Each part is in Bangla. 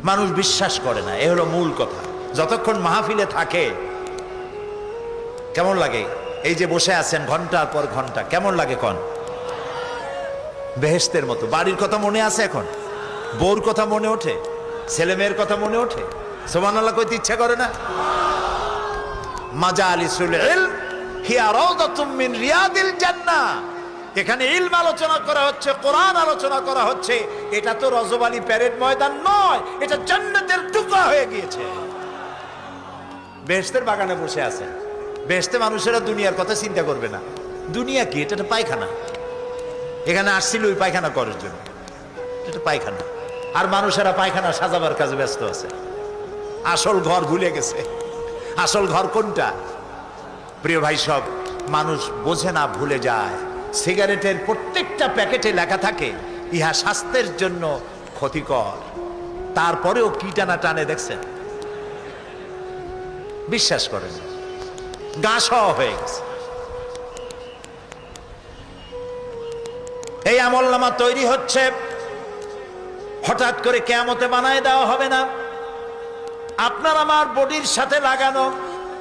মানুষ বিশ্বাস করে না, এ হলো মূল কথা। যতক্ষণ মাহফিলে থাকে কেমন লাগে? এই যে বসে আছেন ঘন্টার পর ঘন্টা, কেমন লাগে? কন বেহেশতের মতো। বাড়ির কথা মনে আছে এখন? বউর কথা মনে ওঠে? ছেলে মেয়ের কথা মনে ওঠে? সুবহানাল্লাহ কইতে ইচ্ছা করে না? মাজালিসুল ইলম হিয়া রাউদাতুম মিন রিয়াদিল জান্নাহ। এখানে ইলম আলোচনা করা হচ্ছে, কোরআন আলোচনা করা হচ্ছে। এটা তো রজব আলী প্যারেড ময়দান নয়, এটা জান্নাতের টুকরা হয়ে গিয়েছে। বেহেশতের বাগানে বসে আছে। বেহেশতে মানুষেরা দুনিয়ার কথা চিন্তা করবে না। দুনিয়া কি? এটা একটা পায়খানা। এখানে আসছিল ওই পায়খানা করার জন্য, এটা পায়খানা। আর মানুষেরা পায়খানা সাজাবার কাজে ব্যস্ত আছে, আসল ঘর ভুলে গেছে। আসল ঘর কোনটা? প্রিয় ভাই, সব মানুষ বোঝে না, ভুলে যায়। সিগারেটের প্রত্যেকটা প্যাকেটে লেখা থাকে ইহা স্বাস্থ্যের জন্য ক্ষতিকর, তারপরেও কি টানা টানে দেখছেন? বিশ্বাস করেন, গা সহ হয়ে গেছে। এই আমলনামা তৈরি হচ্ছে, হঠাৎ করে কিয়ামতে বানায় দেওয়া হবে না। আপনার আমার বডির সাথে লাগানো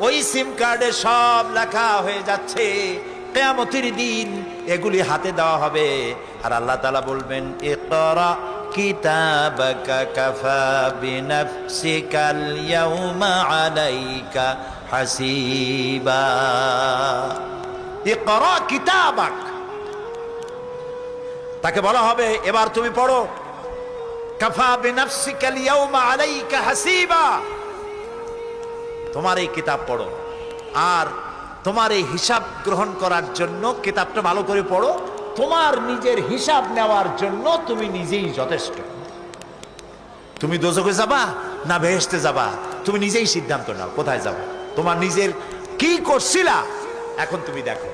ওই সিম কার্ডে সব লেখা হয়ে যাচ্ছে। কিয়ামতের দিন এগুলি হাতে দেওয়া হবে, আর আল্লাহ তাআলা বলবেন, ইকরা কিতাবাকা কাফা বিনাফসিকাল ইয়াউমা আলাইকা হাসিবা। ইকরা কিতাবাক, তাকে বলা হবে এবার তুমি পড়ো। কাফা বিনাফসিকাল ইয়াউমা আলাইকা হাসিবা, তোমার এই কিতাব পড়ো, আর তোমার এই হিসাব গ্রহণ করার জন্য কিতাবটা ভালো করে পড়ো। তোমার নিজের হিসাব নেওয়ার জন্য তুমি নিজেই যথেষ্ট। তুমি দোজখে যাবা না বেহেশতে যাবা, তুমি নিজেই সিদ্ধান্ত নাও কোথায় যাবা। তোমার নিজের কি করছিলা এখন তুমি দেখো।